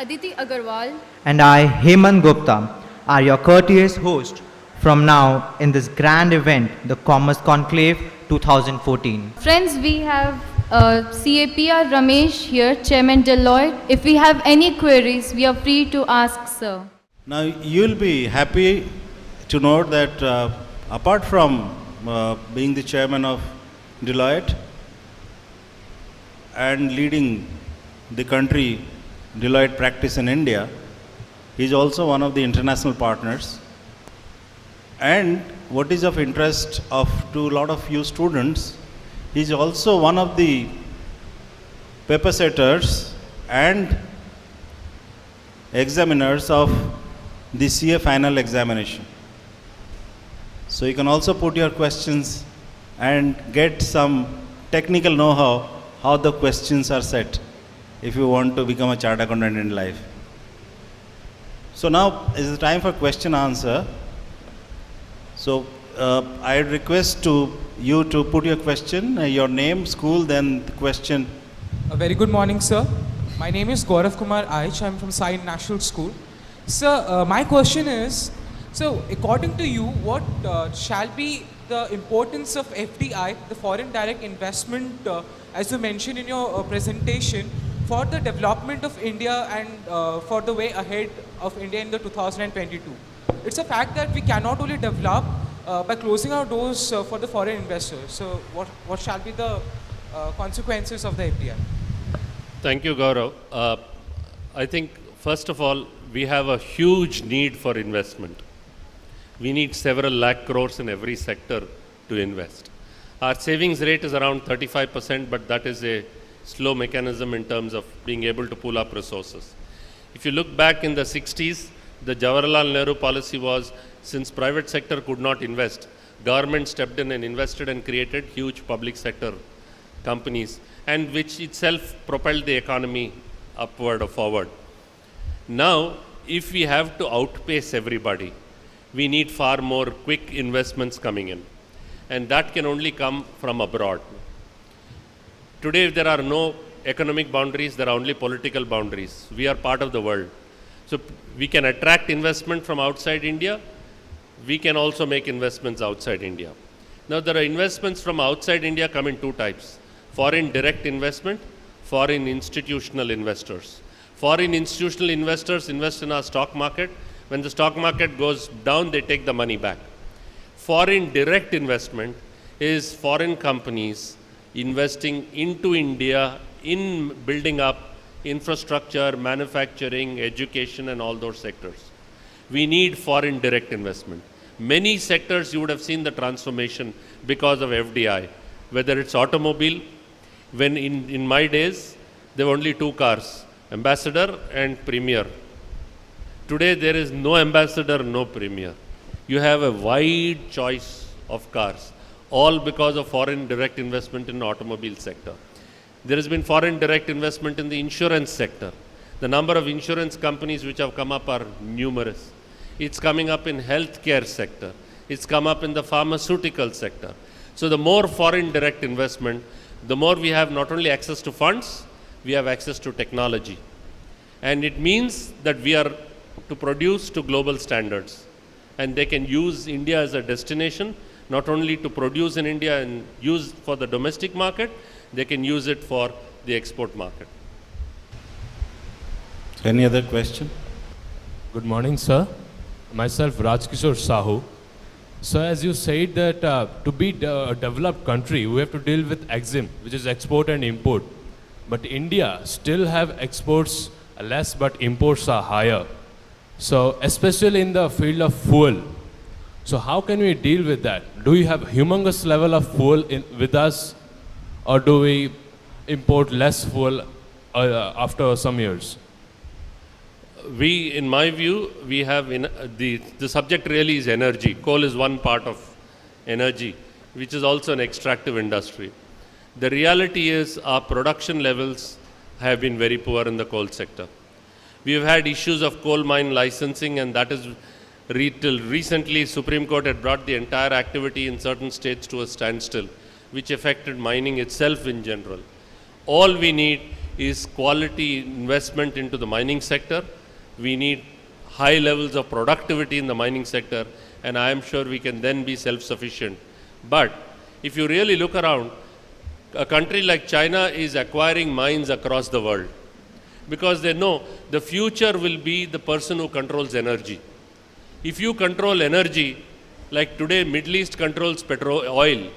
Aditi Agarwal. And I, Hemant Gupta, are your courteous host from now in this grand event, the Commerce Conclave 2014. Friends, we have CAPR Ramesh here, Chairman Deloitte. If we have any queries, we are free to ask, sir. Now, you'll be happy to note that apart from being the chairman of Deloitte and leading the country Deloitte practice in India, he's also one of the international partners. And what is of interest to a lot of you students, he's also one of the paper setters and examiners of the CA final examination. So you can also put your questions and get some technical know-how how the questions are set if you want to become a chartered accountant in life. So now is the time for question answer. So I request you to put your question, your name, school, then the question. A very good morning, sir. My name is Gaurav Kumar Aich. I'm from Sai National School. Sir, my question is, so according to you, what shall be the importance of FDI, the foreign direct investment, as you mentioned in your presentation, for the development of India and for the way ahead of India in the 2022? It's a fact that we cannot only develop by closing our doors for the foreign investors. So what shall be the consequences of the FDI? Thank you, Gaurav. I think, first of all, we have a huge need for investment. We need several lakh crores in every sector to invest. Our savings rate is around 35%, but that is a slow mechanism in terms of being able to pull up resources. If you look back in the 60s, the Jawaharlal Nehru policy was, since private sector could not invest, government stepped in and invested and created huge public sector companies, and which itself propelled the economy upward or forward. Now, if we have to outpace everybody, we need far more quick investments coming in, and that can only come from abroad. Today, there are no economic boundaries, there are only political boundaries. We are part of the world. So we can attract investment from outside India. We can also make investments outside India. Now, there are investments from outside India come in two types: foreign direct investment, foreign institutional investors. Foreign institutional investors invest in our stock market. When the stock market goes down, they take the money back. Foreign direct investment is foreign companies investing into India in building up infrastructure, manufacturing, education, and all those sectors. We need foreign direct investment. Many sectors you would have seen the transformation because of FDI, whether it's automobile. When in my days, there were only two cars, Ambassador and Premier. Today, there is no Ambassador, no Premier. You have a wide choice of cars, all because of foreign direct investment in the automobile sector. There has been foreign direct investment in the insurance sector. The number of insurance companies which have come up are numerous. It's coming up in healthcare sector. It's come up in the pharmaceutical sector. So the more foreign direct investment, the more we have not only access to funds, we have access to technology. And it means that we are to produce to global standards. And they can use India as a destination, not only to produce in India and use for the domestic market, they can use it for the export market. Any other question? Good morning, sir. Myself, Rajkishore Sahu. So as you said that to be a developed country, we have to deal with EXIM, which is export and import. But India still have exports less, but imports are higher. So especially in the field of fuel. So how can we deal with that? Do we have humongous level of fuel with us, or do we import less fuel after some years? In my view, we have the subject really is energy. Coal is one part of energy, which is also an extractive industry. The reality is our production levels have been very poor in the coal sector. We have had issues of coal mine licensing, and that is till recently Supreme Court had brought the entire activity in certain states to a standstill, which affected mining itself in general. All we need is quality investment into the mining sector. We need high levels of productivity in the mining sector, and I am sure we can then be self-sufficient. But if you really look around, a country like China is acquiring mines across the world because they know the future will be the person who controls energy. If you control energy, like today Middle East controls oil,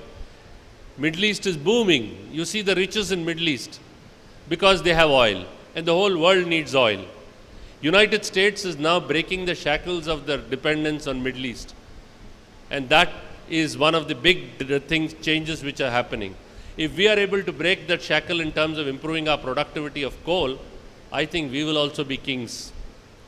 Middle East is booming. You see the riches in Middle East because they have oil, and the whole world needs oil. United States is now breaking the shackles of their dependence on Middle East, and that is one of the big changes which are happening. If we are able to break that shackle in terms of improving our productivity of coal, I think we will also be kings,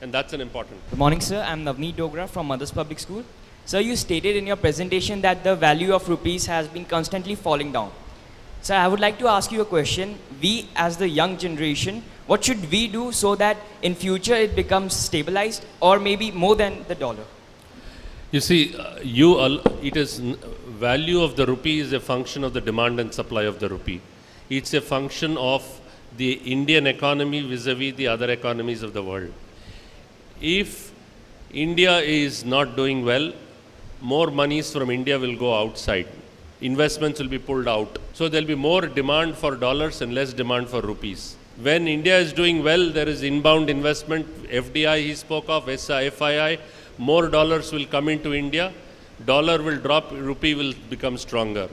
and that's an important. Good morning, sir. I'm Navneet Dogra from Mothers Public School. Sir, you stated in your presentation that the value of rupees has been constantly falling down. Sir, I would like to ask you a question. We, as the young generation, what should we do so that in future it becomes stabilized or maybe more than the dollar? You see, value of the rupee is a function of the demand and supply of the rupee. It's a function of the Indian economy vis-a-vis the other economies of the world. If India is not doing well, more monies from India will go outside. Investments will be pulled out. So there will be more demand for dollars and less demand for rupees. When India is doing well, there is inbound investment, FDI he spoke of, FII, more dollars will come into India, dollar will drop, rupee will become stronger.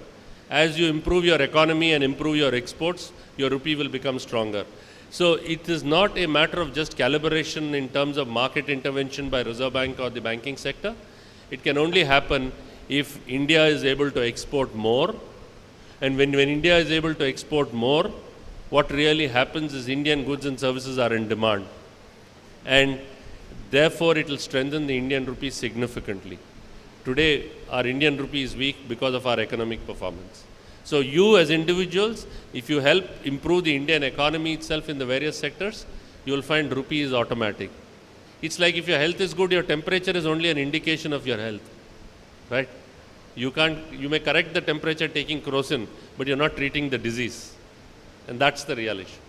As you improve your economy and improve your exports, your rupee will become stronger. So it is not a matter of just calibration in terms of market intervention by Reserve Bank or the banking sector. It can only happen if India is able to export more. And when India is able to export more, what really happens is Indian goods and services are in demand. And therefore, it will strengthen the Indian rupee significantly. Today, our Indian rupee is weak because of our economic performance. So you as individuals, if you help improve the Indian economy itself in the various sectors, you will find rupee is automatic. It's like if your health is good, your temperature is only an indication of your health, right? You may correct the temperature taking crocin, but you're not treating the disease. And that's the real issue.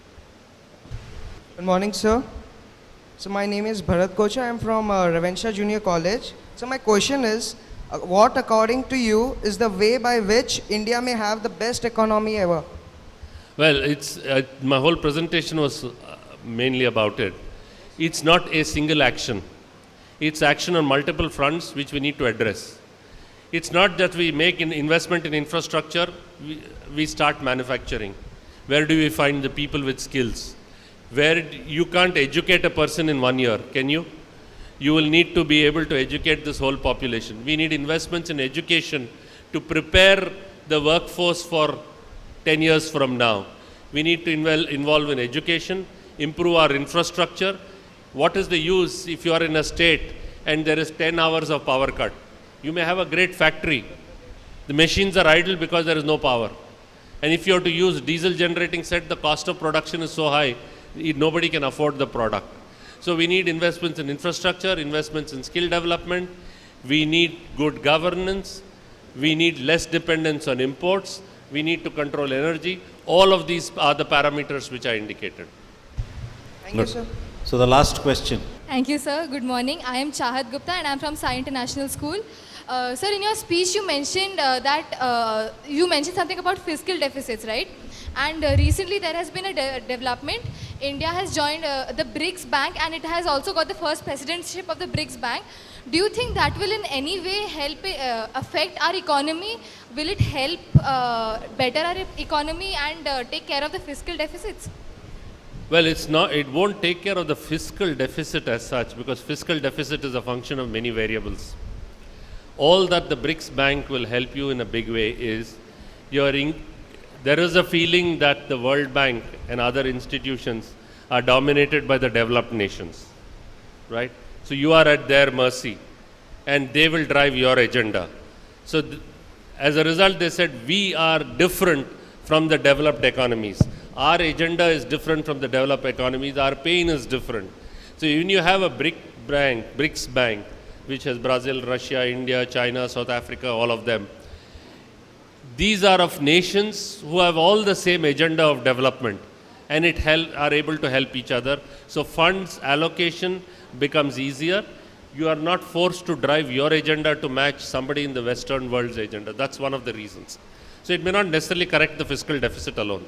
Good morning, sir. So my name is Bharat Kocha. I'm from Ravencha Junior College. So my question is, what according to you is the way by which India may have the best economy ever? Well, my whole presentation was mainly about it. It's not a single action. It's action on multiple fronts which we need to address. It's not that we make an investment in infrastructure, we start manufacturing. Where do we find the people with skills? Where you can't educate a person in 1 year, can you? You will need to be able to educate this whole population. We need investments in education to prepare the workforce for 10 years from now. We need to involve in education, improve our infrastructure. What is the use if you are in a state and there is 10 hours of power cut? You may have a great factory. The machines are idle because there is no power. And if you have to use diesel generating set, the cost of production is so high, nobody can afford the product. So we need investments in infrastructure, investments in skill development. We need good governance. We need less dependence on imports. We need to control energy. All of these are the parameters which I indicated. Thank you, sir. So the last question. Thank you, sir. Good morning. I am Chahat Gupta and I am from Sai International School. Sir, in your speech you mentioned you mentioned something about fiscal deficits, right? And recently there has been a development. India has joined the BRICS Bank and it has also got the first presidentship of the BRICS Bank. Do you think that will in any way help affect our economy? Will it help better our economy and take care of the fiscal deficits? Well, it won't take care of the fiscal deficit as such because fiscal deficit is a function of many variables. All that the BRICS Bank will help you in a big way is there is a feeling that the World Bank and other institutions are dominated by the developed nations, right? So you are at their mercy and they will drive your agenda. So as a result, they said, we are different from the developed economies. Our agenda is different from the developed economies. Our pain is different. So when you have a BRICS Bank, which has Brazil, Russia, India, China, South Africa, all of them, these are of nations who have all the same agenda of development. and are able to help each other. So funds allocation becomes easier. You are not forced to drive your agenda to match somebody in the Western world's agenda. That's one of the reasons. So it may not necessarily correct the fiscal deficit alone.